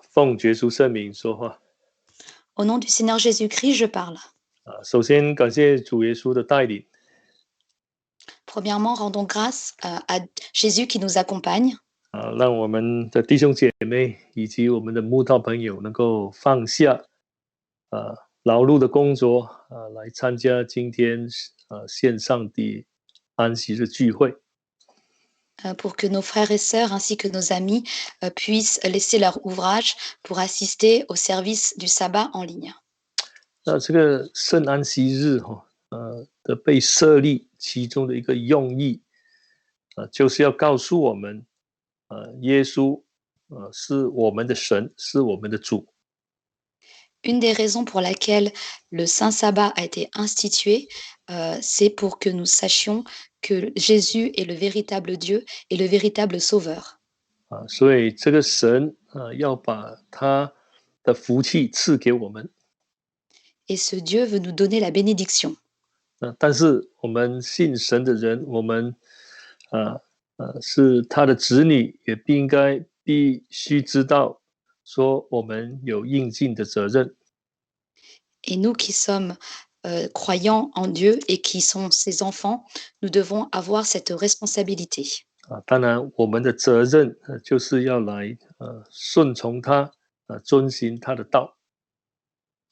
奉耶稣圣名说话。Au nom du Seigneur Jésus-Christ, je parle. 首先感谢主耶稣的带领。Premièrement, rendons grâce à Jésus qui nous accompagne. 让我们的弟兄姐妹以及我们的慕道朋友能够放下劳碌的工作来参加今天线上的安息日聚会。Pour que nos frères et sœurs ainsi que nos amis puissent laisser leur ouvrage pour assister au service du sabbat en ligne. 那这个圣安息日的被设立，其中的一个用意就是要告诉我们耶稣是我们的神，是我们的主。Une des raisons pour laquelle le Saint Sabbat a été institué, c'est pour que nous sachions que Jésus est le véritable Dieu et le véritable Sauveur. 所以这个神要把他的福气赐给我们。Et ce Dieu veut nous donner la bénédiction. 但是我们信神的人，我们是他的子女，也必须知道说我们有应尽的责任。Et nous qui sommes croyants en Dieu et qui sont ses enfants, nous devons avoir cette responsabilité. 当然我们的责任就是要来顺从他遵行他的道。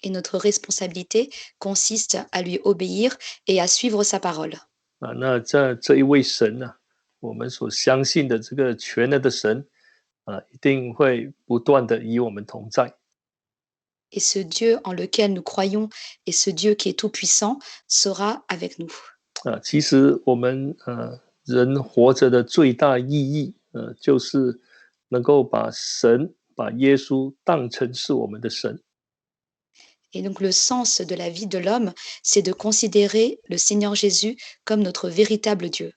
Et notre responsabilité consiste à lui obéir et à suivre sa parole. 那这一位神呢，我们所相信的这个全能的神一定会不断的与我们同在。Et ce Dieu en lequel nous croyons et ce Dieu qui est tout-puissant sera avec nous. 其实我们人活着的最大意义就是能够把耶稣当成是我们的神。Et donc le sens de la vie de l'homme, c'est de considérer le Seigneur Jésus comme notre véritable Dieu.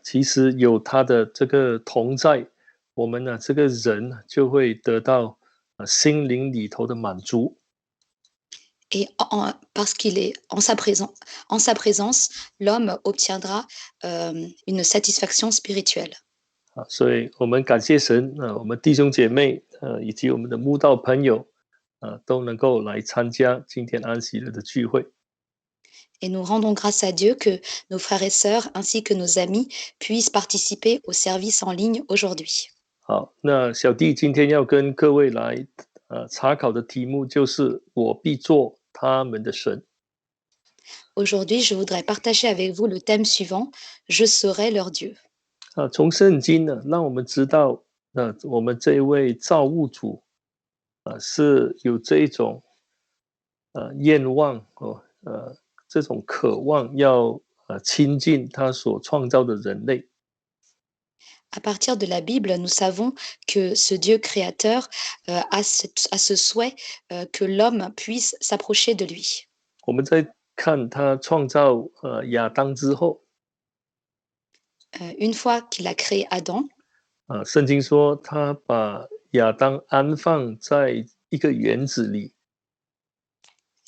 其实有他的这个同在，我们呢这个人就会得到心灵里头的满足。Et parce qu'il est en sa présence, l'homme obtiendra une satisfaction spirituelle. 所以我们感谢神我们弟兄姐妹以及我们的慕道朋友都能够来参加今天安息日的聚会。Et nous rendons grâce à Dieu que nos frères et sœurs ainsi que nos amis puissent participer au service en ligne aujourd'hui. 好，那小弟今天要跟各位来查考的题目就是我必做他们的神。Aujourd'hui, je voudrais partager avec vous le thème suivant, Je serai leur Dieu. 从圣经呢，让我们知道我们这一位造物主是有这一种愿望这种渴望要亲近他所创造的人类。À partir de la Bible, nous savons que ce Dieu créateur a ce souhait que l'homme puisse s'approcher de lui. 我们在看他创造亚当之后， Une fois qu'il a créé Adam, 圣经说他把亚当安放在一个园子里。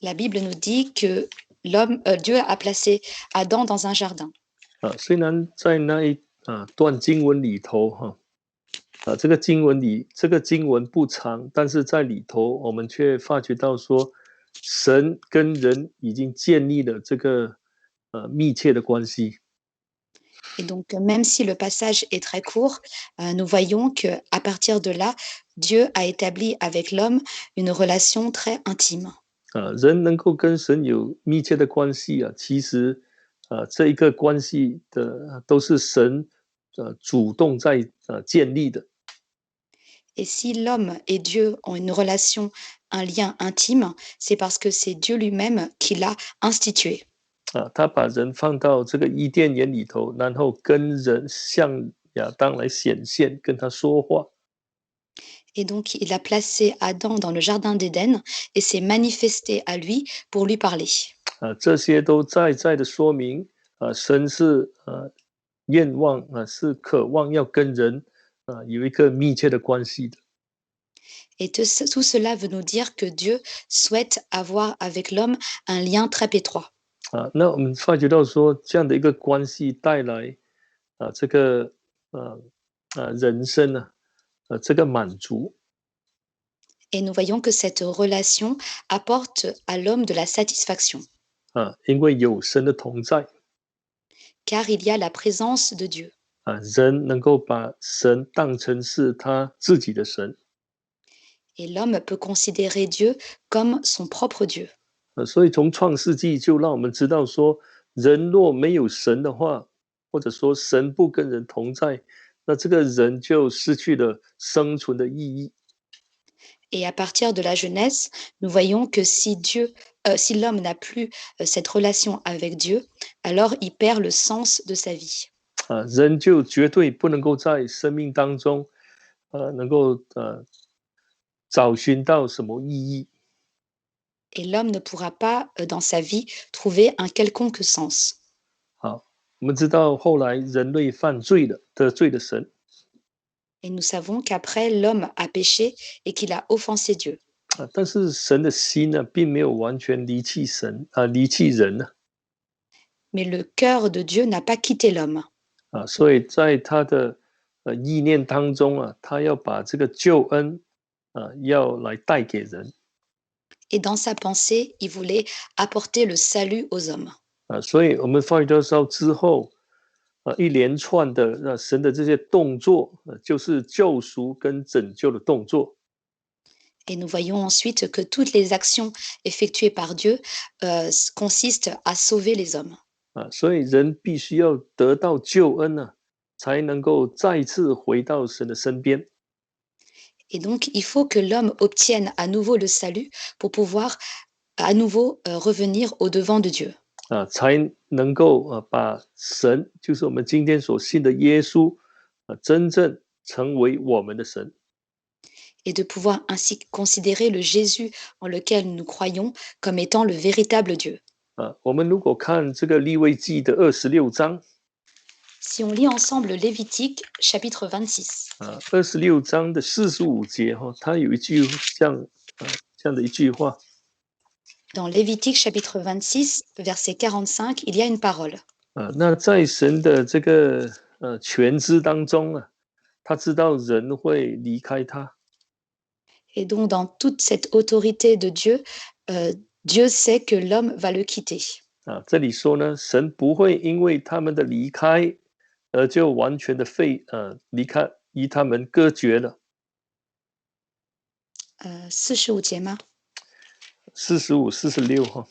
la Bible nous dit que Dieu a placé Adam dans un jardin. 虽然在那一段经文里头这个经文不长，但是在里头我们却发觉到说，神跟人已经建立了这个密切的关系。Et donc, même si le passage est très court, nous voyons que à partir de là, Dieu a établi avec l'homme une relation très intime. 人能够跟神有密切的关系其实这一个关系的都是神主动在建立的。Et si l'homme et Dieu ont une relation, un lien intime, c'est parce que c'est Dieu lui-même qui l'a institué. 他把人放到这个伊甸园里头，然后跟人向亚当来显现，跟他说话。Et donc, il a placé Adam dans le jardin d'Éden et s'est manifesté à lui pour lui parler. 这些都在的说明神是愿望是渴望要跟人有一个密切的关系的。Et tout cela veut nous dire que Dieu souhaite avoir avec l'homme un lien très étroit. 那我们发觉到说，这样的一个关系带来这个人生这个满足。Et nous voyons que cette relation apporte à l'homme de la satisfaction, 因为有神的同在 car il y a la présence de Dieu. 人能够把神当成是他自己的神 Et l'homme peut considérer Dieu comme son propre Dieu. 所以从创世纪就让我们知道说，人若没有神的话，或者说神不跟人同在，那这个人就失去了生存的意义。 Et à partir de la Genèse, nous voyons que si l'homme n'a plus cette relation avec Dieu, alors il perd le sens de sa vie. 人就绝对不能够在生命当中，能够找寻到什么意义。 Et l'homme ne pourra pas, dans sa vie, trouver un quelconque sens. 好，我们知道后来人类犯罪了，得罪了神。 Et nous savons qu'après, l'homme a péché et qu'il a offensé Dieu. 但是神的心呢，并没有完全离弃神离弃人呢。 Mais le cœur de Dieu n'a pas quitté l'homme. 所以在他的意念当中他要把这个救恩要来带给人 Et dans sa pensée, il voulait apporter le salut aux hommes. 所以我们发觉到之后一连串的神的这些动作就是救赎跟拯救的动作 Et nous voyons ensuite que toutes les actions effectuées par Dieu consistent à sauver les hommes. 所以人必须要得到救恩才能够再次回到神的身边 Et donc, il faut que l'homme obtienne à nouveau le salut pour pouvoir à nouveau revenir au devant de Dieu. 才能够把神，就是我们今天所信的耶稣真正成为我们的神 Et de pouvoir ainsi considérer le Jésus en lequel nous croyons comme étant le véritable Dieu. 我们如果看这个利未记的26章 Si on lit ensemble Lévitique chapitre 26, 26章的45节它有一句这样的一句话 dans Lévitique chapitre 26, verset 45, il y a une parole. 那在神的这个全知当中他知道人会离开他 Et donc, dans toute cette autorité de Dieu, Dieu sait que l'homme va le quitter. 这里说呢，神不会因为他们的离开而就完全的离开，与他们隔绝了。45节吗45、46哈。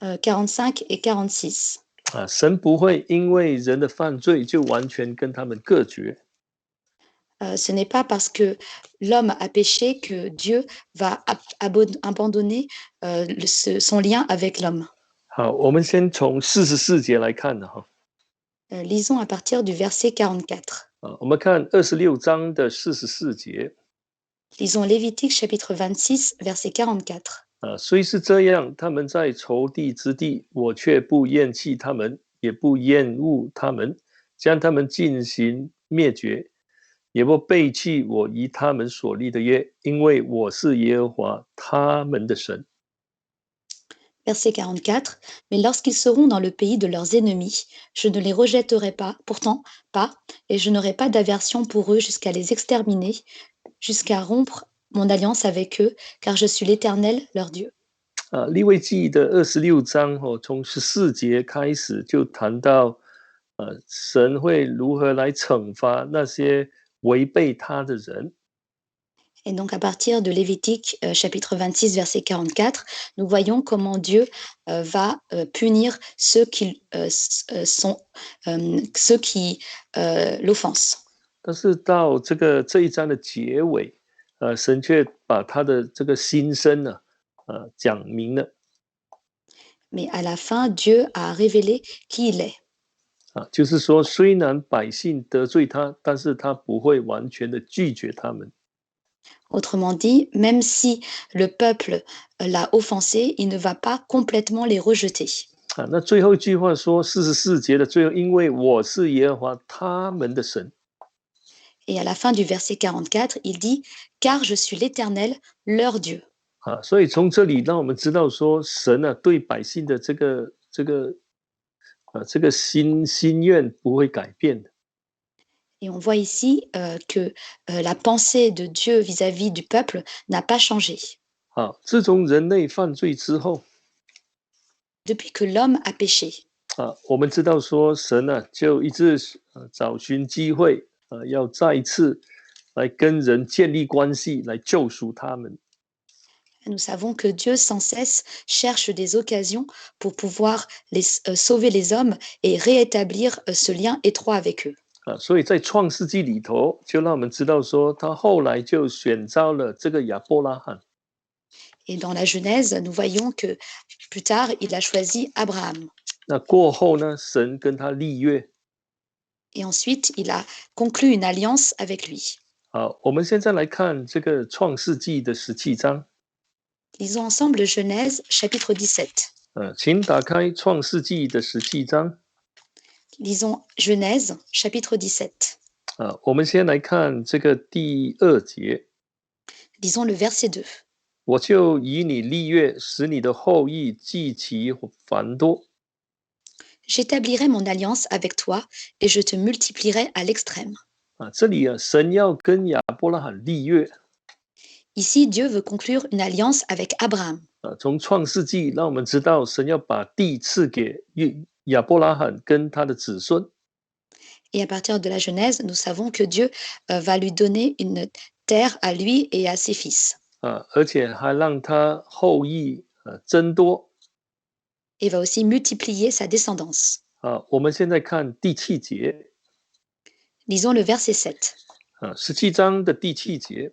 45 et 46. 神不会因为人的犯罪就完全跟他们隔绝。Ce n'est pas parce que l'homme a péché que Dieu va abandonner son lien avec l'homme. 好，我们先从44节来看哈。Lisons à partir du verset 44. 我们看26章的44节。Lisons Lévitique chapitre 26, verset 44. 虽是这样，他们在仇敌之地，我却不厌弃他们，也不厌恶他们，将他们进行灭绝，也不背弃我与他们所立的约，因为我是耶和华他们的神。Verset 44. Mais lorsqu'ils seront dans le pays de leurs ennemis, je ne les rejetterai pas, pourtant pas, et je n'aurai pas d'aversion pour eux jusqu'à les exterminer, jusqu'à rompre mon alliance avec eux, car je suis l'Éternel, leur Dieu. 利未记的26章从14节开始就谈到神会如何来惩罚那些违背他的人。Et donc à partir de Lévitique chapitre 26 verset 44, nous voyons comment Dieu va punir ceux qui l'offensent. 但是到这一章的结尾，神却把他的这个心声讲明了。Mais à la fin, Dieu a révélé qui il est. 就是说，虽然百姓得罪他，但是他不会完全的拒绝他们。Autrement dit, même si le peuple l'a offensé, il ne va pas complètement les rejeter. 那最后一句话说44节的最后，因为我是耶和华他们的神。Et à la fin du verset 44, il dit car je suis l'Éternel, leur Dieu. 所以从这里让我们知道说，神对百姓的这个心愿不会改变的。Et on voit ici que la pensée de Dieu vis-à-vis du peuple n'a pas changé. 啊，自从人类犯罪之后， Depuis que l'homme a péché, 啊，我们知道说神呢、就一直找寻机会，要再一次来跟人建立关系，来救赎他们。 nous savons que Dieu sans cesse cherche des occasions pour pouvoir sauver les hommes et réétablir ce lien étroit avec eux. 啊，所以在创世纪里头，就让我们知道说，他后来就选召了这个亚伯拉罕。 Et dans la Genèse, nous voyons que plus tard, il a choisi Abraham. 那过后呢，神跟他立约。 Et ensuite, il a conclu une alliance avec lui. 好，我们现在来看这个创世纪的17章。 Lisons ensemble Genèse chapitre 17. 请打开创世纪的17章。 Lisons Genèse chapitre 17. 我们先来看这个第2节。 Lisons le verset 2. 我就以你立约，使你的后裔极其繁多。 J'établirai mon alliance avec toi et je te multiplierai à l'extrême. 这里神要跟亚伯拉罕立约。 Ici, Dieu veut conclure une alliance avec Abraham. 从创世纪让我们知道，神要把地赐给亚伯拉罕跟他的子孙。 Et à partir de la Genèse, nous savons que Dieu va lui donner une terre à lui et à ses fils. 而且还让他后裔增多。 Et va aussi multiplier sa descendance. 我们现在看第7节。 Lisons le verset 7. 17章的第7节。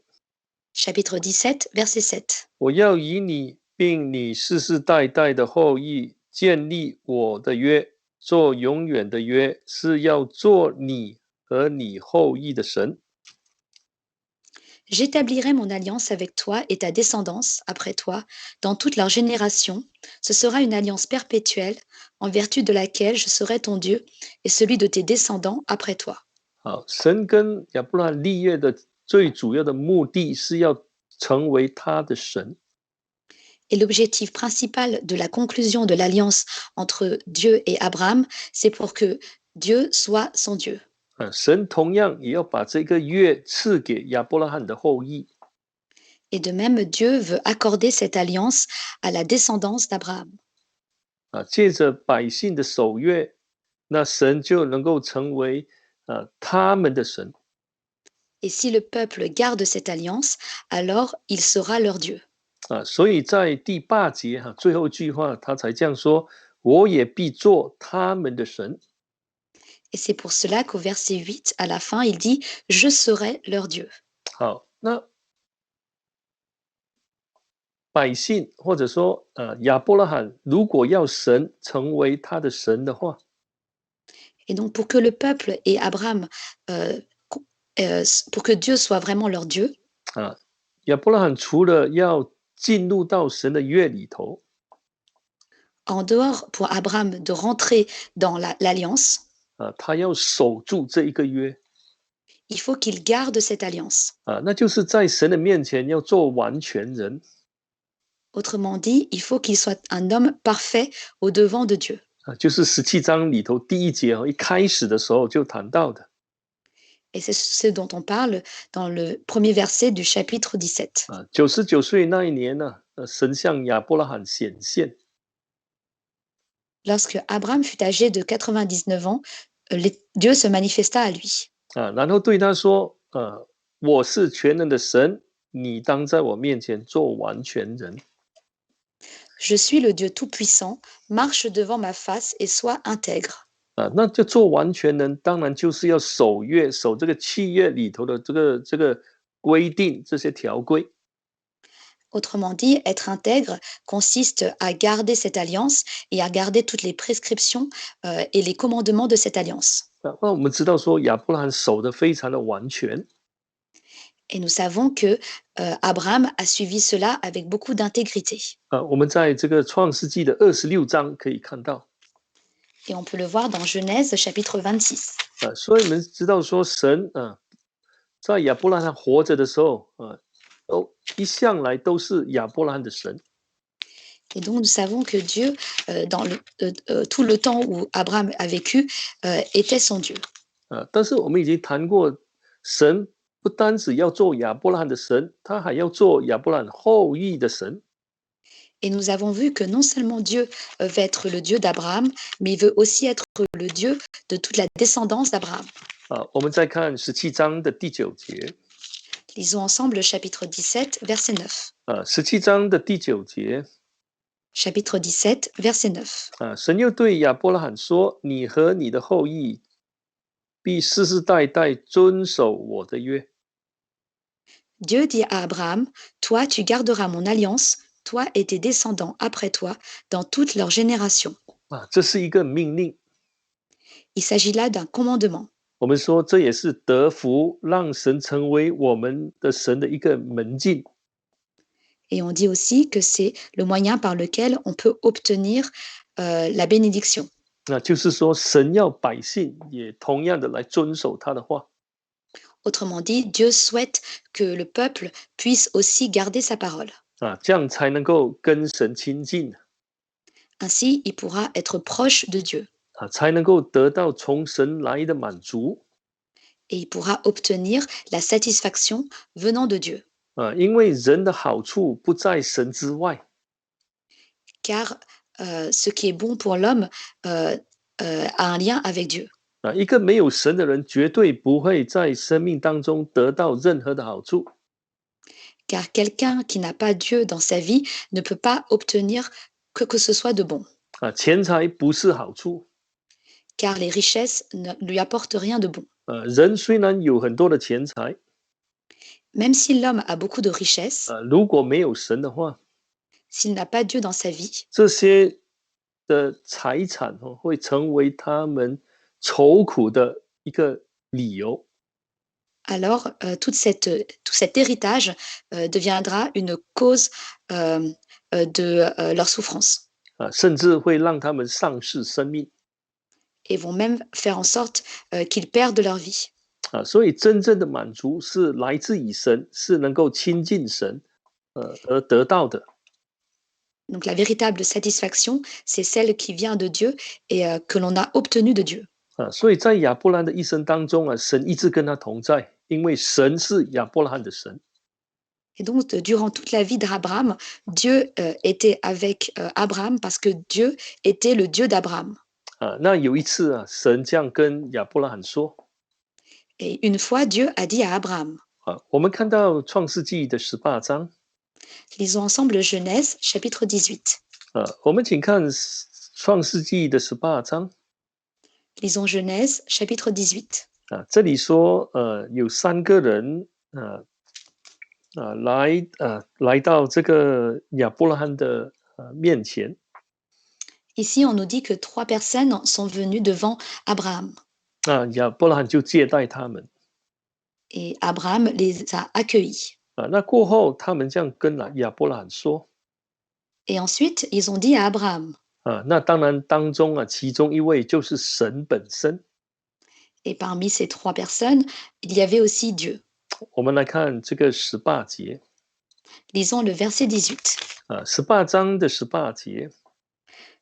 Chapitre 17, verset 7. 我要以你并你世世代代的后裔建立我的约，做永远的约，是要做你和你后裔的神。 J'établirai mon alliance avec toi et ta descendance après toi dans toutes leurs générations. Ce sera une alliance perpétuelle en vertu de laquelle je serai ton Dieu et celui de tes descendants après toi. 神跟亚伯拉罕立约的最主要的目的是要成为他的神。 Et l'objectif principal de la conclusion de l'alliance entre Dieu et Abraham, c'est pour que Dieu soit son Dieu. 神同样也要把这个约赐给亚伯拉罕的后裔。 Et de même, Dieu veut accorder cette alliance à la descendance d'Abraham. 借着百姓的守约，那神就能够成为他们的神。 Et si le peuple garde cette alliance, alors il sera leur Dieu. 所以在第8节最后一句话他才这样说，我也必做他们的神。 Et c'est pour cela qu'au verset 8, à la fin, il dit « Je serai leur Dieu ». 好，那百姓或者说亚伯拉罕，如果要神成为他的神的话， Et donc pour que le peuple et Abraham, pour que Dieu soit vraiment leur Dieu, 亚伯拉罕除了要进入到神的约里头， en dehors pour Abraham de rentrer dans l'alliance, 他要守住这一个约， il faut qu'il garde cette alliance. 那就是在神的面前要做完全人。 Autrement dit, il faut qu'il soit un homme parfait au devant de Dieu. 就是17章里头第1节一开始的时候就谈到的。 Et c'est ce dont on parle dans le premier verset du chapitre 17. 99岁那一年呢，神向亚伯拉罕显现。 Lorsque Abraham fut âgé de 99 ans, Dieu se manifesta à lui. 然后对他说，我是全能的神，你当在我面前做完全人。 Je suis le Dieu tout-puissant, marche devant ma face et sois intègre. 那就做完全人，当然就是要守约，守这个契约里头的这个规定，这些条规。 Autrement dit, être intègre consiste à garder cette alliance et à garder toutes les prescriptions et les commandements de cette alliance. 那我们知道说亚伯拉罕守得非常的完全。 Et nous savons que Abraham a suivi cela avec beaucoup d'intégrité. 我们在这个创世纪的26章可以看到。 Et on peut le voir dans Genèse chapitre 26. 所以我们知道说神在亚伯拉罕活着的时候一向来都是亚伯拉罕的神。 Et donc nous savons que Dieu, dans tout le temps où Abraham a vécu, était son Dieu. 但是我们已经谈过，神不单只要做亚伯拉罕的神，他还要做亚伯拉罕后裔的神。Et nous avons vu que non seulement Dieu veut être le Dieu d'Abraham, mais il veut aussi être le Dieu de toute la descendance d'Abraham. 我们再看17章的第9节。Lisons ensemble le chapitre 17, verset 9. 17章的第9节。Chapitre 17, verset 9. 神又对亚伯拉罕说：“你和你的后裔必世世代代遵守我的约。” Dieu dit à Abraham, toi tu garderas mon alliance, toi et tes descendants après toi, dans toutes leurs générations. 这是一个命令。Il s'agit là d'un commandement. 我们说这也是得福，让神成为我们的神的一个门径。Et on dit aussi que c'est le moyen par lequel on peut obtenir la bénédiction. 就是说，神要百姓也同样的来遵守他的话。Autrement dit, Dieu souhaite que le peuple puisse aussi garder sa parole. 这样才能够跟神亲近。Ainsi, il pourra être proche de Dieu. 才能够得到从神来的满足。Et il pourra obtenir la satisfaction venant de Dieu. 因为人的好处不在神之外。Car ce qui est bon pour l'homme a un lien avec Dieu. 一个没有神的人绝对不会在生命当中得到任何的好处。Car quelqu'un qui n'a pas Dieu dans sa vie ne peut pas obtenir que ce soit de bon. 钱财不是好处。Car les richesses ne lui apportent rien de bon. 人虽然有很多的钱财， Même si l'homme a beaucoup de richesses, 如果没有神的话， s'il n'a pas Dieu dans sa vie, 这些的财产会成为他们愁苦的一个理由。alors tout cet héritage deviendra une cause de leur souffrance. 甚至会让他们丧失生命。Et vont même faire en sorte qu'ils perdent leur vie. 所以真正的满足是来自于神，是能够亲近神而得到的。Donc la véritable satisfaction, c'est celle qui vient de Dieu et que l'on a obtenue de Dieu. 所以在亚伯兰的一生当中神一直跟他同在，因为神是亚伯拉罕的神。Et donc durant toute la vie d'Abraham, Dieu était avec Abraham parce que Dieu était le Dieu d'Abraham. 那有一次神这样跟亚伯拉罕说。Et une fois, Dieu a dit à Abraham. 我们看到创世纪的18章。Lisons ensemble Genèse, chapitre 18. 我们请看创世纪的18章。Lisons Genèse, chapitre 18. 这里说有3个人来到这个亚伯拉罕的面前。Ici, on nous dit que 3 personnes sont venues devant Abraham. 亚伯拉罕就接待他们。Et Abraham les a accueillis. 那过后，他们这样跟亚伯拉罕说。Et ensuite, ils ont dit à Abraham. 那当然当中其中一位就是神本身。Et parmi ces 3 personnes, il y avait aussi Dieu. 我们来看这个18节。Lisons le verset 18. 18章的18节。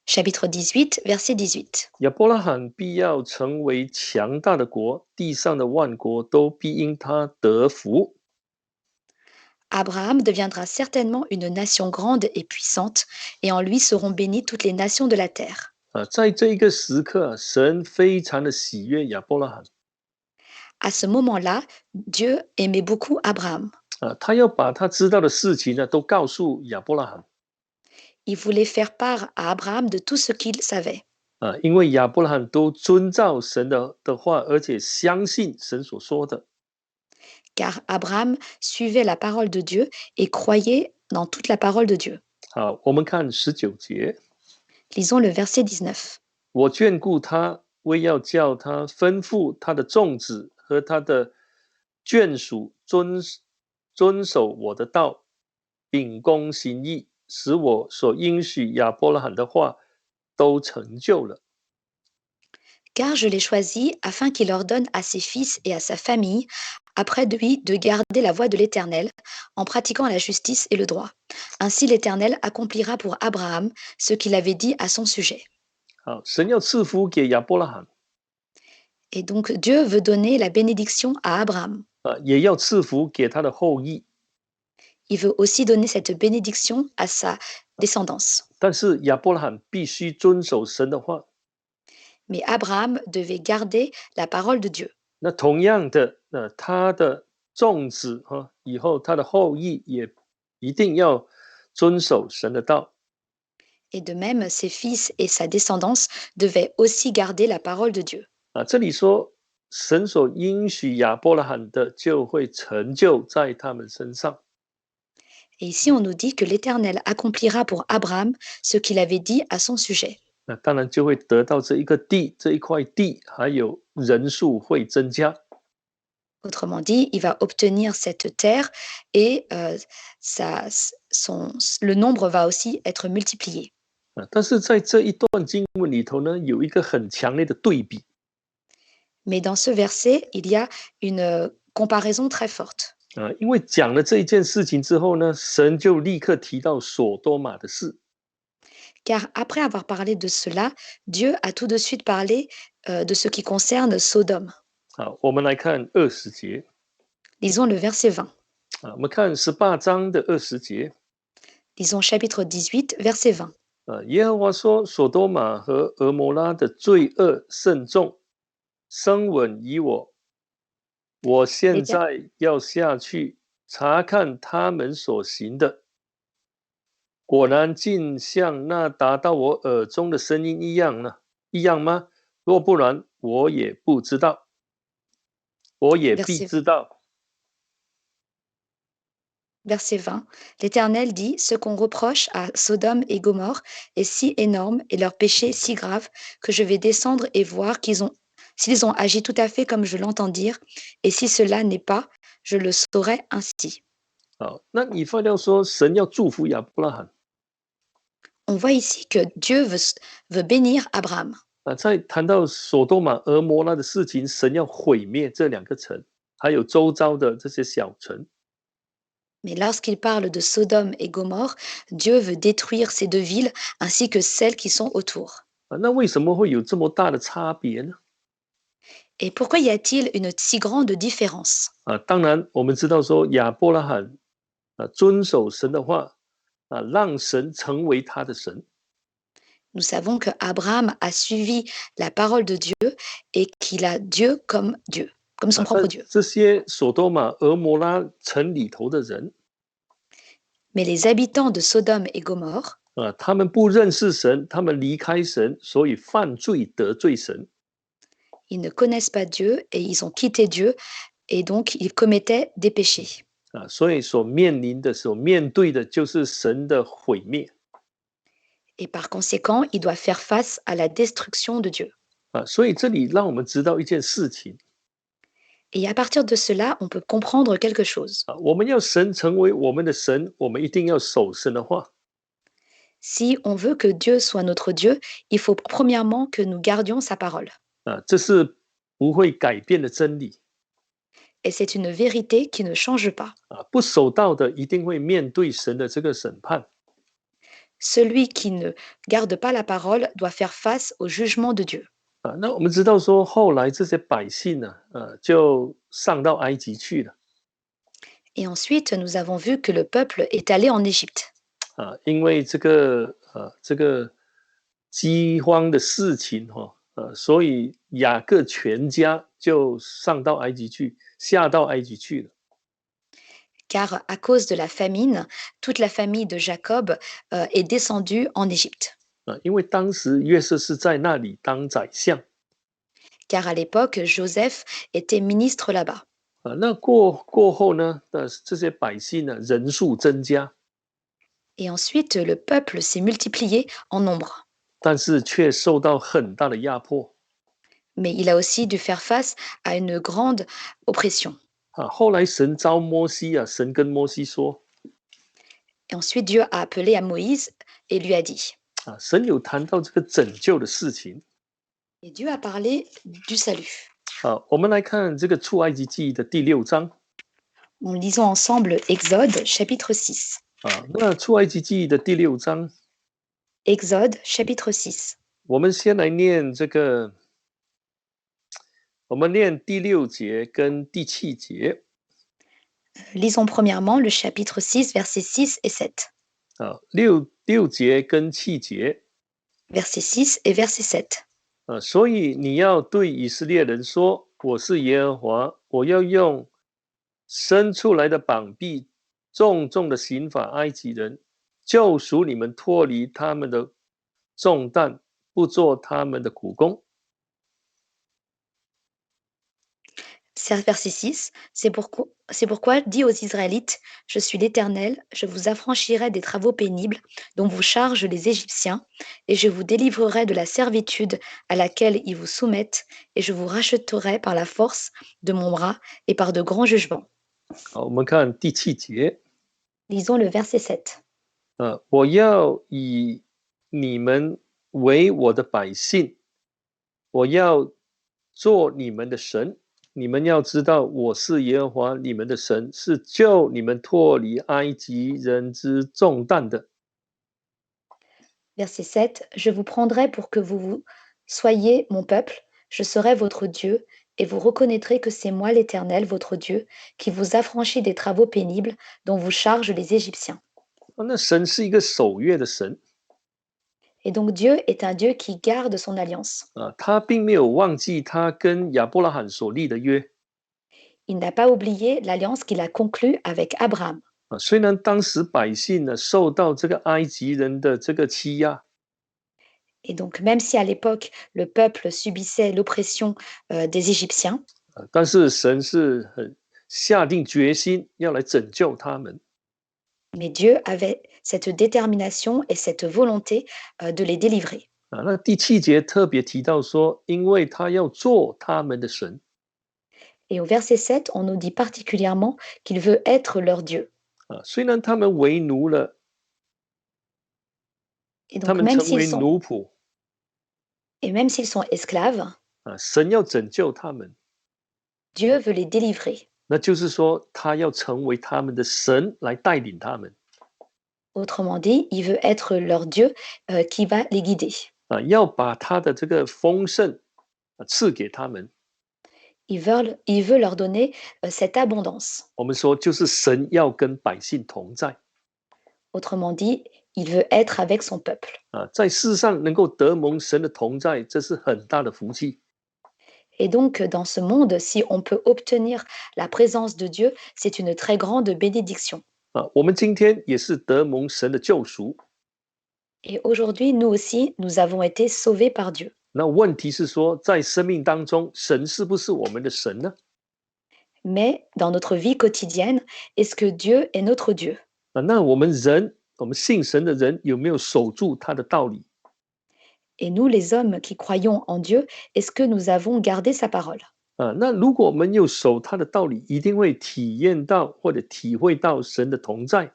Chapitre 18, verset 18. 亚伯拉罕必要成为强大的国，地上的万国都必因他得福。Abraham deviendra certainement une nation grande et puissante, et en lui seront bénies toutes les nations de la terre. 在这一个时刻，神非常的喜悦亚伯拉罕。À ce moment-là, Dieu aimait beaucoup Abraham. 他要把他知道的事情都告诉亚伯拉罕。Il voulait faire part à Abraham de tout ce qu'il savait. 因为亚伯拉罕都遵照神的话，而且相信神所说的。Car Abraham suivait la parole de Dieu et croyait dans toute la parole de Dieu. 我们看19节。Lisons le verset 19. 我眷顾他，为要叫他吩咐他的众子和他的眷属遵守我的道，秉公行义，使我所应许亚伯拉罕的话都成就了。Car je l'ai choisi afin qu'il ordonne à ses fils et à sa famille, après lui, de garder la voie de l'Éternel, en pratiquant la justice et le droit. Ainsi l'Éternel accomplira pour Abraham ce qu'il avait dit à son sujet. 神要赐福给亚伯拉罕。Et donc Dieu veut donner la bénédiction à Abraham. 也要赐福给他的后裔。Il veut aussi donner cette bénédiction à sa descendance. 但是亚伯拉罕必须遵守神的话。Mais Abraham devait garder la parole de Dieu. 那同样的，他的众子以后他的后裔也一定要遵守神的道。Et de même, ses fils et sa descendance devaient aussi garder la parole de Dieu. 这里说神所应许亚伯拉罕的就会成就在他们身上。Et ici, on nous dit que l'Éternel accomplira pour Abraham ce qu'il avait dit à son sujet. 那当然就会得到这一个地，这一块地，还有人数会增加。Autrement dit, il va obtenir cette terre et le nombre va aussi être multiplié. 但是在这一段经文里头呢，有一个很强烈的对比。Mais dans ce verset, il y a une comparaison très forte. 因为讲了这一件事情之后呢，神就立刻提到所多玛的事。Car après avoir parlé de cela, Dieu a tout de suite parlé de ce qui concerne Sodome. 好，我们来看20节。Lisons le verset 20. 我们看18章的20节。Lisons chapitre 18, verset 20. 耶和华说：所多玛和俄摩拉的罪恶甚重，声闻以我。我现在要下去查看他们所行的，果然竟像那达到我耳中的声音一样呢？一样吗？若不然，我也不知道，我也必知道。Verset 20. L'Éternel dit, ce qu'on reproche à Sodome et Gomorrhe est si énorme et leur péché si grave que je vais descendre et voir s'ils ont agi tout à fait comme je l'entends dire, et si cela n'est pas, je le saurai ainsi. 好，那以弗料说，神要祝福亚伯拉罕。On voit ici que Dieu veut bénir Abraham. 在谈到所多玛、俄摩拉的事情，神要毁灭这两个城，还有周遭的这些小城。Mais lorsqu'il parle de Sodome et Gomorrhe, Dieu veut détruire ces deux villes ainsi que celles qui sont autour. 那为什么会有这么大的差别呢？ Et pourquoi y a-t-il une si grande différence? 当然，我们知道说亚伯拉罕遵守神的话让神成为他的神。Nous savons que Abraham a suivi la parole de Dieu et qu'il a Dieu, comme son propre Dieu. 这些所多玛、俄摩拉城里头的人， Mais les habitants de Sodome et Gomorrhe, 他们不认识神，他们离开神，所以犯罪得罪神。 ils ne connaissent pas Dieu et ils ont quitté Dieu et donc ils commettaient des péchés. 所以所面对的就是神的毁灭。 Et par conséquent, ils doivent faire face à la destruction de Dieu. 所以这里让我们知道一件事情。 Et à partir de cela, on peut comprendre quelque chose. 我们要神成为我们的神，我们一定要守神的话。 Si on veut que Dieu soit notre Dieu, il faut premièrement que nous gardions sa parole. 这是不会改变的真理。 Et c'est une vérité qui ne change pas. 不守道的一定会面对神的这个审判。 Celui qui ne garde pas la parole doit faire face au jugement de Dieu. 那我们知道说，后来这些百姓呢，就上到埃及去了。 Et ensuite, nous avons vu que le peuple est allé en Égypte. 因为这个饥荒的事情所以雅各全家就上到埃及去，下到埃及去了。 Car à cause de la famine, toute la famille de Jacob est descendue en Égypte. 因为当时约瑟是在那里当宰相。 Car à l'époque, Joseph était ministre là-bas. 那过后呢，这些百姓呢人数增加， Et ensuite, le peuple s'est multiplié en nombre. 但是却受到很大的压迫。 Mais il a aussi dû faire face à une grande oppression. 后来神召摩西神跟摩西说， Et ensuite, Dieu a appelé à Moïse et lui a dit. 神有谈到这个拯救的事情。 Et Dieu a parlé du salut. 我们来看这个出埃及记的第6章。 Nous lisons ensemble Exode chapitre 6. 那出埃及记的第6章， Exode chapitre 6. 我们先来念这个我们念第6节跟第7节 Lisons premièrement le chapitre 6, versets 6 et 7. 啊，6节跟7节 Verset 6 et verset 7. 所以你要对以色列人说：我是耶和华，我要用伸出来的膀臂，重重的刑罚埃及人，救赎你们脱离他们的重担，不做他们的苦工。Verset 6, c'est pourquoi dis aux Israélites, je suis l'Éternel, je vous affranchirai des travaux pénibles dont vous chargent les Égyptiens, et je vous délivrerai de la servitude à laquelle ils vous soumettent, et je vous rachèterai par la force de mon bras et par de grands jugements. 好，我们看第7节 Lisons le verset 7. 我要以你们为我的百姓，我要做你们的神。你们要知道，我是耶和华你们的神，是救你们脱离埃及人之重担的。 Verset 7, je vous prendrai pour que vous soyez mon peuple, je serai votre Dieu, et vous reconnaîtrez que c'est moi l'Éternel, votre Dieu, qui vous affranchit des travaux pénibles dont vous chargent les Égyptiens. 那神是一个守约的神 Et donc Dieu est un Dieu qui garde son alliance. 他并没有忘记他跟亚伯拉罕所立的约 Il n'a pas oublié l'alliance qu'il a conclue avec Abraham. 虽然当时百姓呢受到这个埃及人的这个欺压 Et donc même si à l'époque le peuple subissait l'oppression des Égyptiens, 但是神是很下定决心要来拯救他们 mais Dieu avait cette détermination et cette volonté de les délivrer. 那第7节特别提到说，因为他要做他们的神 Et au verset 7, on nous dit particulièrement qu'il veut être leur Dieu. 虽然他们为奴了， Et 他 donc 们成为奴仆 même s'ils sont esclaves, 神要拯救他们， Dieu veut les délivrer. 那就是说，他要成为他们的神来带领他们 Autrement dit, il veut être leur Dieu qui va les guider. 要把他的这个丰盛赐给他们。 Il veut leur donner cette abondance. 我们说，就是神要跟百姓同在 Autrement dit, il veut être avec son peuple. 在世上能够得蒙神的同在，这是很大的福气。 Et donc, dans ce monde, si on peut obtenir la présence de Dieu, c'est une très grande bénédiction. 我们今天也是得蒙神的救赎。 Et aujourd'hui, nous aussi, nous avons été sauvés par Dieu. 那问题是说，在生命当中，神是不是我们的神呢？ Mais dans notre vie quotidienne, est-ce que Dieu est notre Dieu? 那我们人，我们信神的人，有没有守住他的道理？ Et nous, les hommes qui croyons en Dieu, est-ce que nous avons gardé sa parole? 那如果我们有守他的道理，一定会体验到或者体会到神的同在。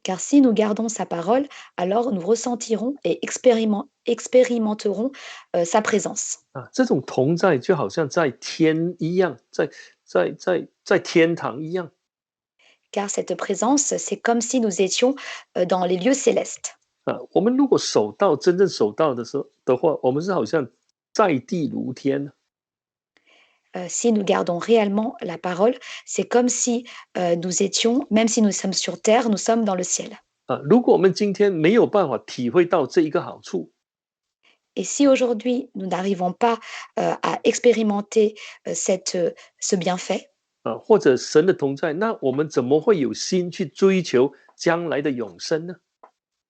Car si nous gardons sa parole, alors nous ressentirons et expérimenterons sa présence. 这种同在就好像在天一样，在天堂一样。 Car cette présence, c'est comme si nous étions dans les lieux célestes. 我们如果真正守到的话，我们是好像在地如天。 Si nous gardons réellement la parole, c'est comme si nous étions, même si nous sommes sur terre, nous sommes dans le ciel. 如果我们今天没有办法体会到这一个好处， Et si aujourd'hui nous n'arrivons pas à expérimenter ce bienfait, 或者神的同在，那我们怎么会有心去追求将来的永生呢？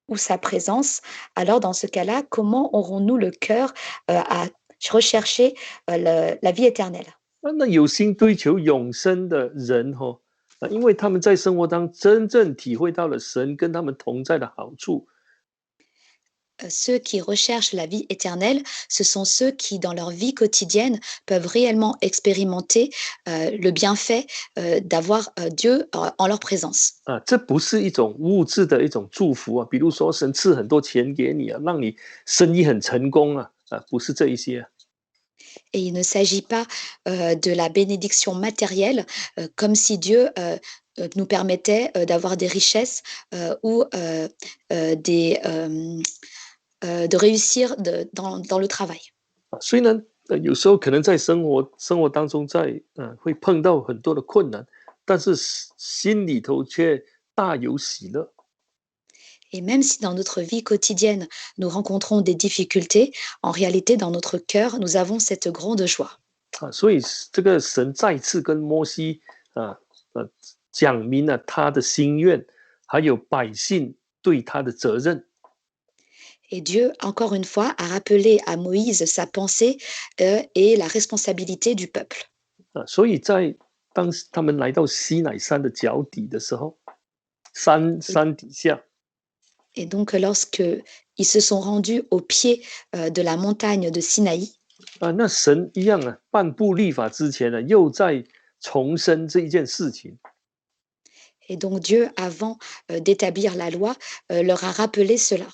ou sa présence, alors dans ce cas-là, comment aurons-nous le cœur à rechercher la vie éternelle? 那有心追求永生的人因为他们在生活当中真正体会到了神跟他们同在的好处。 Ceux qui recherchent la vie éternelle, ce sont ceux qui, dans leur vie quotidienne, peuvent réellement expérimenter le bienfait d'avoir Dieu en leur présence. 这不是一种物质的一种祝福比如说神赐很多钱给你让你生意很成功不是这一些。 Et il ne s'agit pas de la bénédiction matérielle, comme si Dieu nous permettait d'avoir des richesses ou de réussir dans le travail. 虽然有时候可能在生活当中会碰到很多的困难，但是心里头却大有喜乐。Et même si dans notre vie quotidienne, nous rencontrons des difficultés, en réalité, dans notre cœur, nous avons cette grande joie. 所以这个神再次跟摩西啊讲明了他的心愿，还有百姓对他的责任。Et Dieu, encore une fois, a rappelé à Moïse sa pensée et la responsabilité du peuple. 所以当时他们来到西乃山的脚底的时候，Et, 山底下，et donc, lorsque ils se sont rendus au pied de la montagne de Sinaï, 那神一样颁布律法之前又在重申这一件事情。et donc Dieu, avant d'établir la loi, leur a rappelé cela.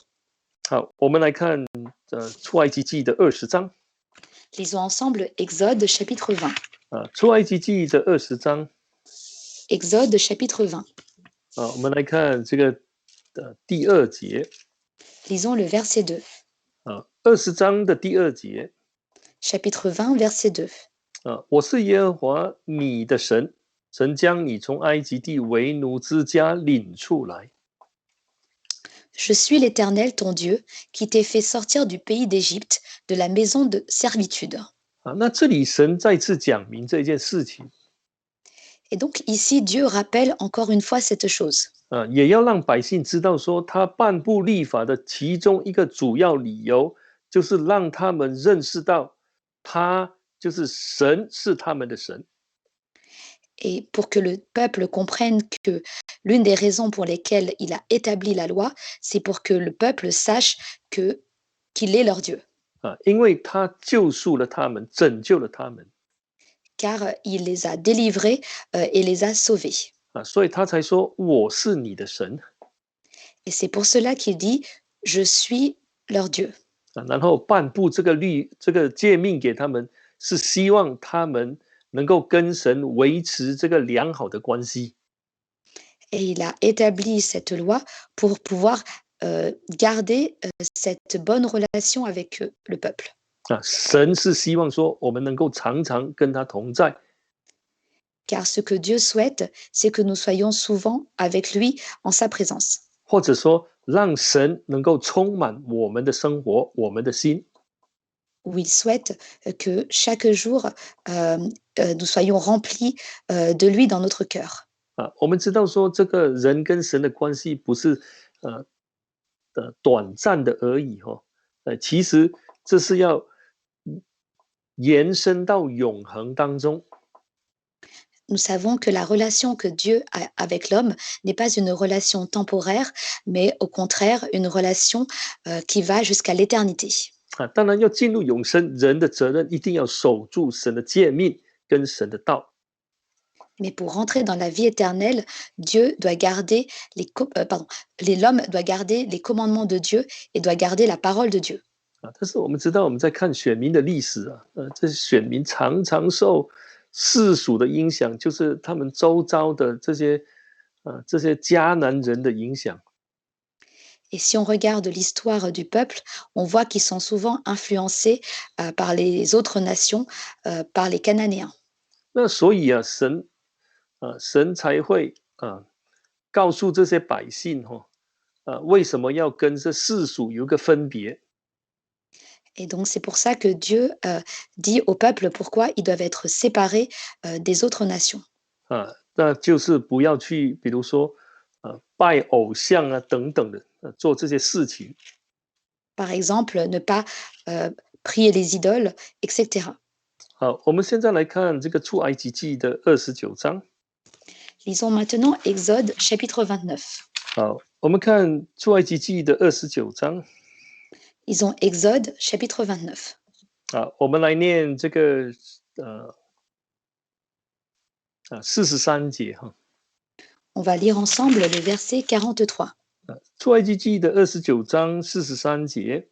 好，我们来看出埃及记的20章。Lisons ensemble Exode chapitre 20. 出埃及记的20章。Exode chapitre 20. 我们来看这个第2节。Lisons le verset 2. 20章的第2节。Chapitre 20, verset 2. 我是耶和华你的神，曾将你从埃及地为奴之家领出来。Je suis l'Éternel, ton Dieu, qui t'ai fait sortir du pays d'Égypte, de la maison de servitude. 那这里神再次讲明这件事情。Et donc ici, Dieu rappelle encore une fois cette chose. 也要让百姓知道说，他颁布律法的其中一个主要理由，就是让他们认识到，他就是神，是他们的神。Et pour que le peuple comprenne que l'une des raisons pour lesquelles il a établi la loi, c'est pour que le peuple sache qu'il est leur Dieu. 因为他救赎了他们，拯救了他们。Car il les a délivrés et les a sauvés. 所以他才说我是你的神。Et c'est pour cela qu'il dit je suis leur Dieu. 然后颁布这个诫命给他们，是希望他们能够跟神维持这个良好的关系。Et il a établi cette loi pour pouvoir garder cette bonne relation avec le peuple. 神是希望说我们能够常常跟他同在。Car ce que Dieu souhaite, c'est que nous soyons souvent avec lui en sa présence. 或者说让神能够充满我们的生活，我们的心。Où il souhaite que chaque jour, nous soyons remplis de lui dans notre cœur. 我们知道说这个人跟神的关系不是短暂的而已其实这是要延伸到永恒当中。Nous savons que la relation que Dieu a avec l'homme n'est pas une relation temporaire, mais au contraire une relation qui va jusqu'à l'éternité. 当然要进入永生，人的责任一定要守住神的诫命跟神的道。Mais pour rentrer dans la vie éternelle, Dieu doit garder l'homme doit garder les commandements de Dieu et doit garder la parole de Dieu. 但是我们知道我们在看选民的历史这些选民常常受世俗的影响，就是他们周遭的这些迦南人的影响。Et si on regarde l'histoire du peuple, on voit qu'ils sont souvent influencés par les autres nations, par les Cananéens. 那所以神才会告诉这些百姓为什么要跟这世俗有一个分别。Et donc c'est pour ça que Dieu dit au peuple pourquoi ils doivent être séparés des autres nations. 那就是不要去，比如说拜偶像等等的，做这些事情。Par exemple, ne pas prier les idoles, etc. 好，我们现在来看这个出埃及记的29章。Lisons maintenant Exode chapitre 29. 好，我们看出埃及记的29章。Lisons Exode chapitre 29. 好，我们来念这个43节On va lire ensemble le verset 43. 出埃及记的29章43节。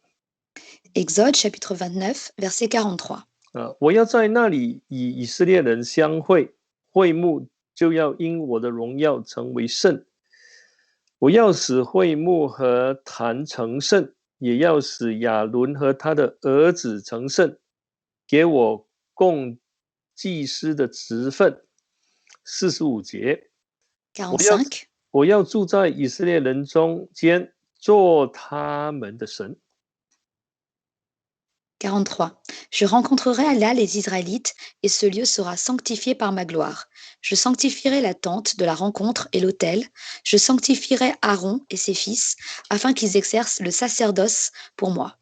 Exode chapitre 29, verset 43. 我要在那里与以色列人相会，会幕就要因我的荣耀成为圣。我要使会幕和坛成圣，也要使亚伦和他的儿子成圣。给我供祭司的职分。45节，我要45. 我要住在以色列人中间，做他们的神。43. Je rencontrerai là les Israélites, et ce lieu sera sanctifié par ma gloire. Je sanctifierai la tente de la rencontre et l'autel. Je sanctifierai Aaron et ses fils, afin qu'ils exercent le sacerdoce pour moi.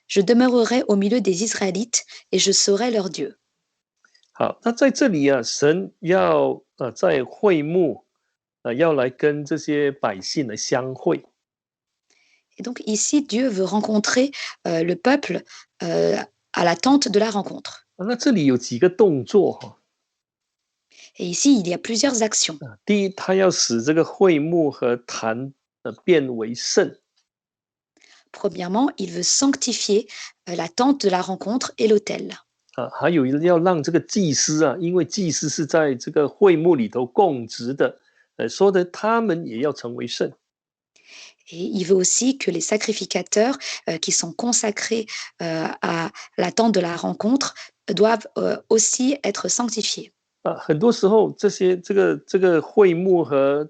Je demeurerai au milieu des Israélites, et je serai leur Dieu. 好，那在这里啊，神要在会幕要来跟这些百姓来相会。Et donc ici, Dieu veut rencontrer le peuple à la tente de la rencontre. 那这里有几个动作哈。Et ici, il y a plusieurs actions. 第一，他要使这个会幕和坛变为圣。Premièrement, il veut sanctifier la tente de la rencontre et l'autel. 还有要让这个祭司啊，因为祭司是在这个会幕里头供职的，说的他们也要成为圣。Et il veut aussi que les sacrificateurs qui sont consacrés à la tente de la rencontre doivent aussi être sanctifiés. 很多时候这个会幕和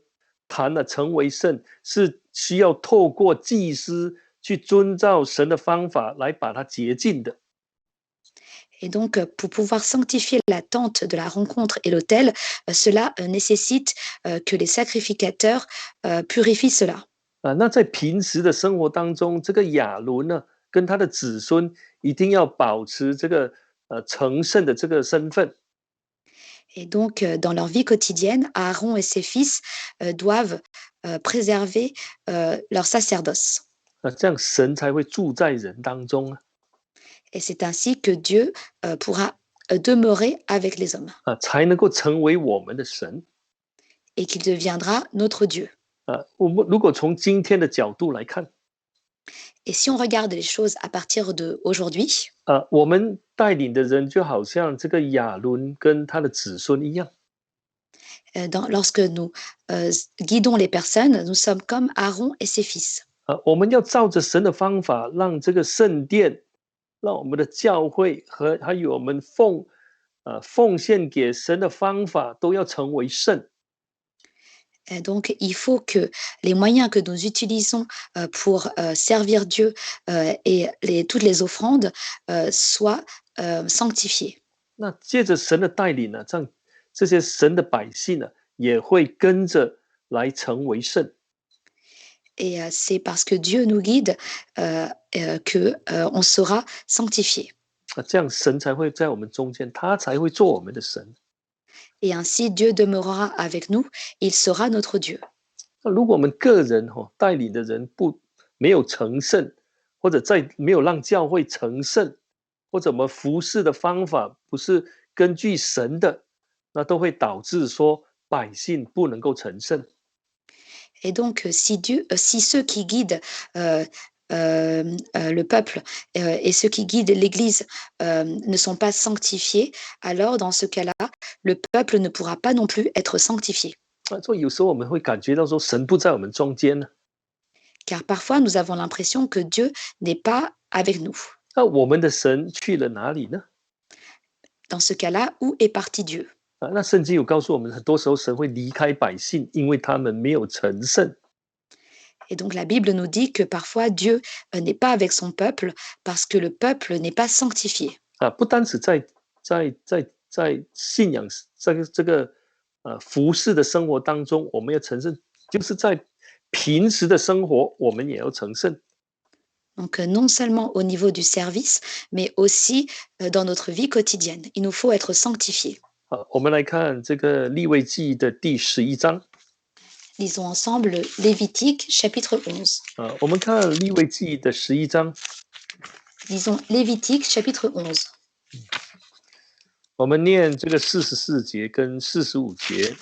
坛成为圣，是需要透过祭司去遵照神的方法来把它洁净的。Et donc, pour pouvoir sanctifier la tente de la rencontre et l'autel, cela nécessite que les sacrificateurs purifient cela. 那在平时的生活当中，这个亚伦呢，跟他的子孙一定要保持这个成圣的这个身份。Et donc, dans leur vie quotidienne, Aaron et ses fils doivent préserver leur sacerdoce. 这样神才会住在人当中啊。Et c'est ainsi que Dieu pourra demeurer avec les hommes. 才能够成为我们的神。Et qu'il deviendra notre Dieu. 我们如果从今天的角度来看， Et si on regarde les choses à partir d'aujourd'hui, 我们带领的人就好像这个亚伦跟他的子孙一样。lorsque nous guidons les personnes, nous sommes comme Aaron et ses fils. 我们要照着神的方法，让这个圣殿，让我们的教会和还有我们奉献给神的方法都要成为圣。Et donc, il faut que les moyens que nous utilisons pour servir Dieu et toutes les offrandes soient sanctifiés. 那借着神的带领呢，这些神的百姓呢，也会跟着来成为圣。Et c'est parce que Dieu nous guide qu'on sera sanctifié. 这样神才会在我们中间，他才会做我们的神。Et ainsi, Dieu demeurera avec nous, il sera notre Dieu. 那如果我们个人带领的人没有成圣，或者没有让教会成圣，或者我们服侍的方法不是根据神的，那都会导致说百姓不能够成圣。Et donc, si ceux qui guident le peuple et ceux qui guident l'Église ne sont pas sanctifiés, alors dans ce cas-là, le peuple ne pourra pas non plus être sanctifié. 所以有时候我们会感觉到说神不在我们中间呢。Car parfois, nous avons l'impression que Dieu n'est pas avec nous. 那我们的神去了哪里呢？ Dans ce cas-là, où est parti Dieu? 那圣经有告诉我们，很多时候神会离开百姓，因为他们没有成圣。Et donc la Bible nous dit que parfois Dieu n'est pas avec son peuple parce que le peuple n'est pas sanctifié. 不单只在信仰这个服侍的生活当中，我们要成圣，就是在平时的生活，我们也要成圣。Donc non seulement au niveau du service, mais aussi dans notre vie quotidienne. Il nous faut être sanctifiés. 我们来看这个利未记的第11章。Lisons ensemble Lévitique chapitre 11. 我们看利未记的11章。Lisons Lévitique chapitre 11. 我们念这个44节跟45节。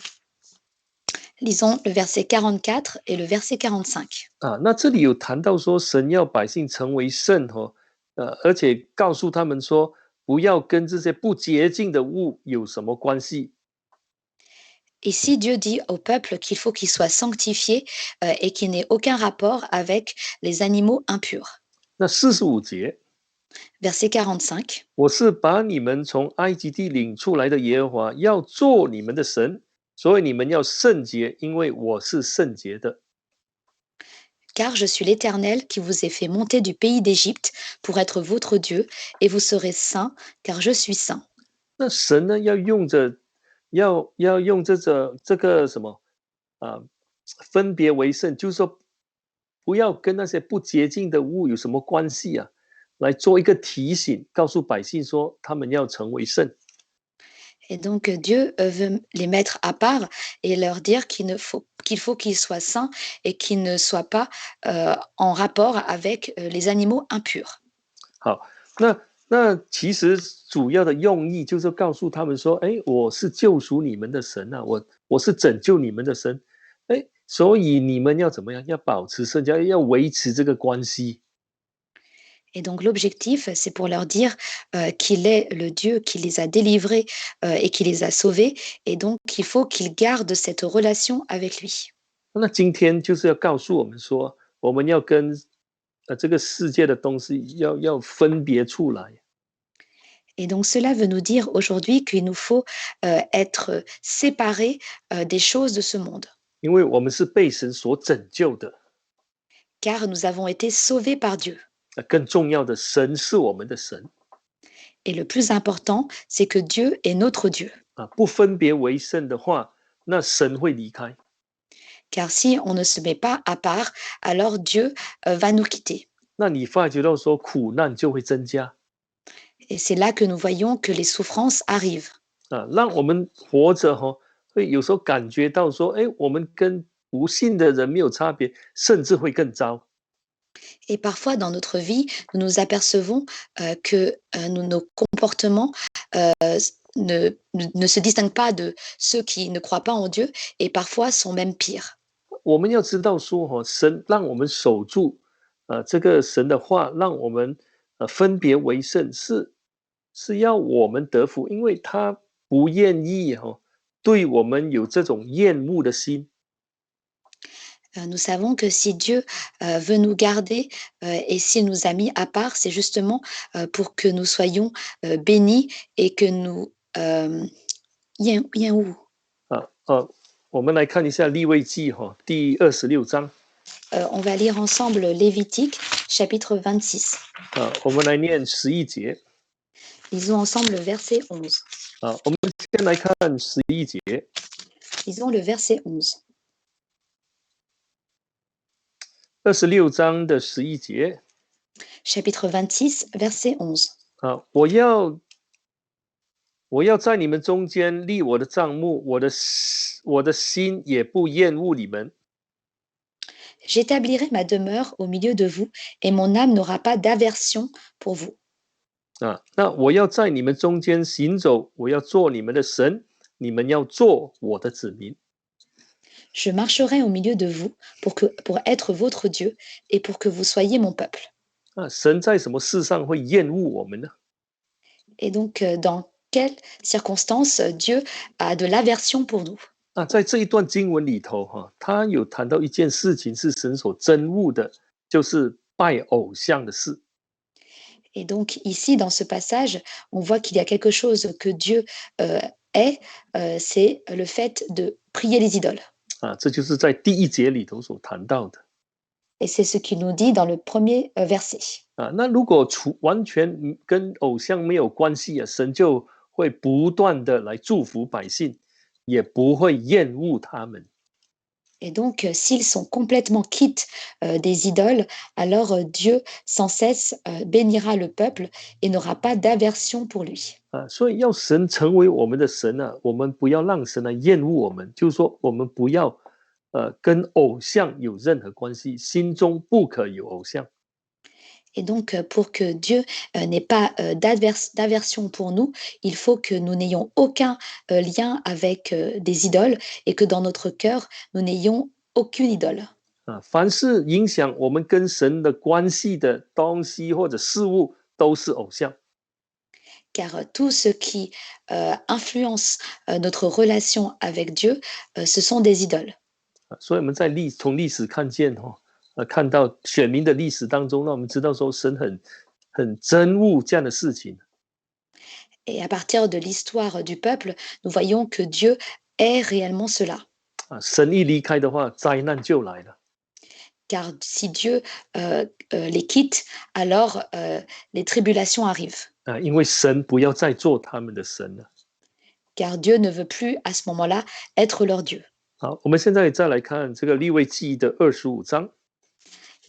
Lisons le verset 44 et le verset 45. 那这里有谈到说，神要百姓成为圣而且告诉他们说，不要跟这些不洁净的物有什么关系。Ici, Dieu dit au peuple qu'il faut qu'il soit sanctifié et qu'il n'ait aucun rapport avec les animaux impurs. 那45节。Verset 45. 我是把你们从埃及地领出来的耶和华，要做你们的神，所以你们要圣洁，因为我是圣洁的。Car je suis l'Éternel qui vous ai fait monter du pays d'Égypte pour être votre Dieu, et vous serez saints, car je suis saint. 那神呢，要用这个什么啊，分别为圣，就是说不要跟那些不洁净的物有什么关系啊，来做一个提醒，告诉百姓说他们要成为圣。Et donc Dieu veut les mettre à part et leur dire qu'il faut qu'ils soient saints et qu'ils ne soient pas en rapport avec les animaux impurs. 好，那其实主要的用意就是告诉他们说，哎，我是救赎你们的神啊，我是拯救你们的神，哎，所以你们要怎么样？要保持圣洁，要维持这个关系。Et donc l'objectif, c'est pour leur dire qu'il est le Dieu qui les a délivrés et qui les a sauvés. Et donc il faut qu'ils gardent cette relation avec lui. 那今天就是要告诉我们说，我们要跟这个世界的东西要分别出来。Et donc cela veut nous dire aujourd'hui qu'il nous faut être séparés des choses de ce monde, 因为我们是被神所拯救的， car nous avons été sauvés par Dieu. 更重要的，神是我们的神 Et le plus important, c'est que Dieu est notre Dieu. 啊，不分别为圣的话，那神会离开。Car si on ne se met pas à part, alors Dieu va nous quitter. 那你发觉到说苦难就会增加 Et c'est là que nous voyons que les souffrances arrivent. 啊，让我们活着会有时候感觉到说，哎，我们跟不信的人没有差别，甚至会更糟。 Et parfois, dans notre vie, nous nous apercevons que nos comportements ne se distinguent pas de ceux qui ne croient pas en Dieu et parfois sont même pires. 我们要知道说，神让我们守住，这个神的话，让我们分别为圣，是要我们得福，因为他不愿意对我们有这种厌恶的心。Nous savons que si Dieu veut nous garder et s'il nous a mis à part, c'est justement pour que nous soyons bénis et que nous... où 我们来看一下利未记第26章 On va lire ensemble Lévitique, chapitre 26. 我们来念11节 Lisons ensemble le verset 11. 我们先来看11节 Lisons le verset 11. 26章的11节 Chapitre 26, verset 11. 我要在你们中间立我的帐幕，我的心也不厌恶你们。 J'établirai ma demeure au milieu de vous, et mon âme n'aura pas d'aversion pour vous. 那我要在你们中间行走，我要做你们的神，你们要做我的子民。 Je marcherai au milieu de vous pour être votre Dieu et pour que vous soyez mon peuple. 神在什么事上会厌恶我们呢？ Et donc, dans quelles circonstances Dieu a de l'aversion pour nous? 在这一段经文里头他有谈到一件事情是神所憎恶的，就是拜偶像的事。 Et donc ici, dans ce passage, on voit qu'il y a quelque chose que Dieu est, c'est le fait de prier les idoles. 这就是在第1节里头所谈到的。 Et c'est ce qu'il nous dit dans le premier verset. 那如果完全跟偶像没有关系神就会不断的来祝福百姓，也不会厌恶他们。 Et donc, s'ils sont complètement quittes des idoles, alors Dieu sans cesse bénira le peuple et n'aura pas d'aversion pour lui. 所以要神成为我们的神我们不要让神来厌恶我们，就是说我们不要跟偶像有任何关系，心中不可有偶像。 Et donc, pour que Dieu n'ait pas d'aversion pour nous, il faut que nous n'ayons aucun lien avec des idoles et que dans notre cœur, nous n'ayons aucune idole. 凡是影响我们跟神的关系的东西或者事物，都是偶像。 Car tout ce qui influence notre relation avec Dieu, ce sont des idoles. 所以我们从历史看见看到选民的历史当中，让我们知道说神很憎恶这样的事情 Et à partir de l'histoire du peuple, nous voyons que Dieu est réellement cela. 啊。神一离开的话，灾难就来了 Car si Dieu les quitte, alors les tribulations arrivent. 啊，因为神不要再做他们的神了。 Car Dieu ne veut plus à ce moment-là être leur Dieu. 好，我们现在再来看这个利未记的25章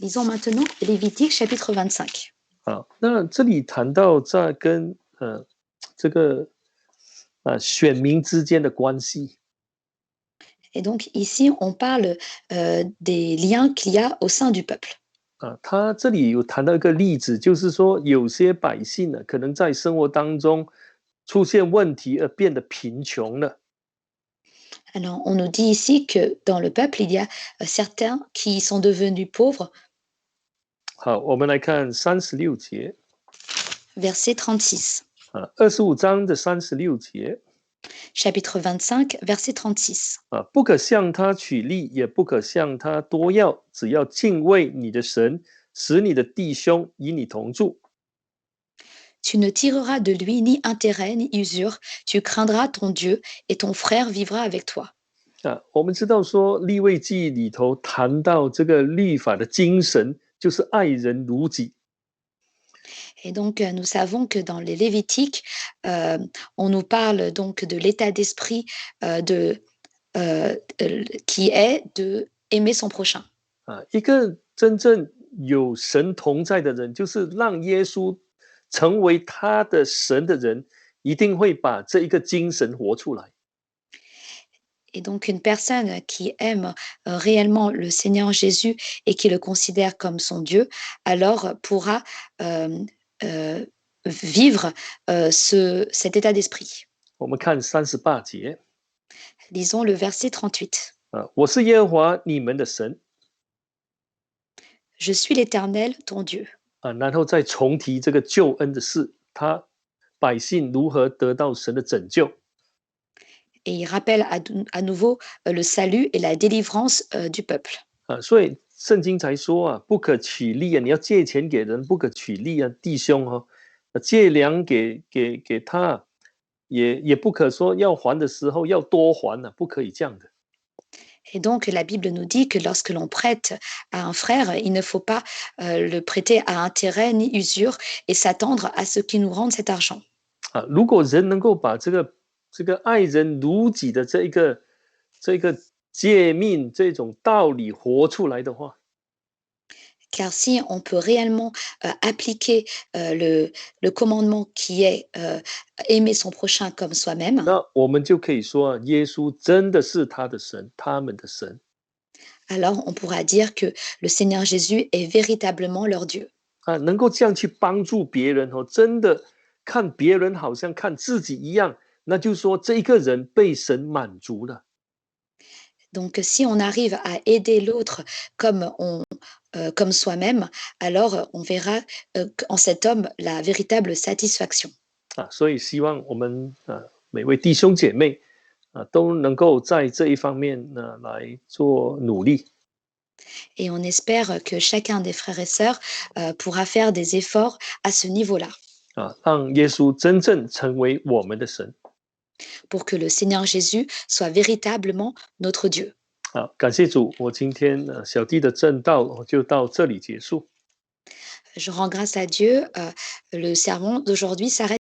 Lisons maintenant Lévitique chapitre 25. 啊。那这里谈到在跟这个选民之间的关系 Et donc ici, on parle des liens qu'il y a au sein du peuple. 啊，他这里有谈到一个例子，就是说有些百姓呢，可能在生活当中出现问题而变得贫穷了。 Alors, on nous dit ici que dans le peuple, il y a certains qui sont devenus pauvres. 好，我们来看36节 Verset 36. 啊，25章的36节 Chapitre 25, verset 36. 啊，不可向他取利，也不可向他多要，只要敬畏你的神，使你的弟兄与你同住。 Tu ne tireras de lui ni intérêt ni usure, tu craindras ton Dieu et ton frère vivra avec toi. 啊，我们知道说利未记里头谈到这个律法的精神，就是爱人如己。 Et donc, nous savons que dans les Lévitiques, on nous parle donc de l'état d'esprit qui est de aimer son prochain. 啊，一个真正有神同在的人，就是让耶稣成为他的神的人，一定会把这一个精神活出来。 Et donc, une personne qui aime réellement le Seigneur Jésus et qui le considère comme son Dieu, alors pourra vivre cet état d'esprit. 我们看38节 Lisons le verset 38. 啊，我是耶和华你们的神 Je suis l'Éternel, ton Dieu. 啊，然后再重提这个救恩的事，他百姓如何得到神的拯救。 Et il rappelle à nouveau le salut et la délivrance du peuple. 啊，所以圣经才说啊，不可取利啊，你要借钱给人，不可取利啊，弟兄哦，借粮给他，也不可说要还的时候要多还啊，不可以这样的。 Et donc, la Bible nous dit que lorsque l'on prête à un frère, il ne faut pas le prêter à intérêt ni usure et s'attendre à ce qu'il nous rende cet argent. 啊，如果人能够把这个爱人如己的这个诫命这种道理活出来的话， Car si on peut réellement appliquer le commandement qui est aimer son prochain comme soi-même, 那我们就可以说啊，耶稣真的是他的神，他们的神 alors on pourra dire que le Seigneur Jésus est véritablement leur Dieu. 啊，能够这样去帮助别人哦，真的看别人好像看自己一样，那就说这一个人被神满足了。 Donc si on arrive à aider l'autre comme soi-même, alors on verra en cet homme la véritable satisfaction. 啊，所以希望我们每位弟兄姐妹都能够在这一方面来做努力。 Et on espère que chacun des frères et sœurs pourra faire des efforts à ce niveau-là. 啊，让耶稣真正成为我们的神。 Pour que le Seigneur Jésus soit véritablement notre Dieu. 好，感谢主，我今天小弟的正道就到这里结束。 Je rends grâce à Dieu. Le sermon d'aujourd'hui s'arrête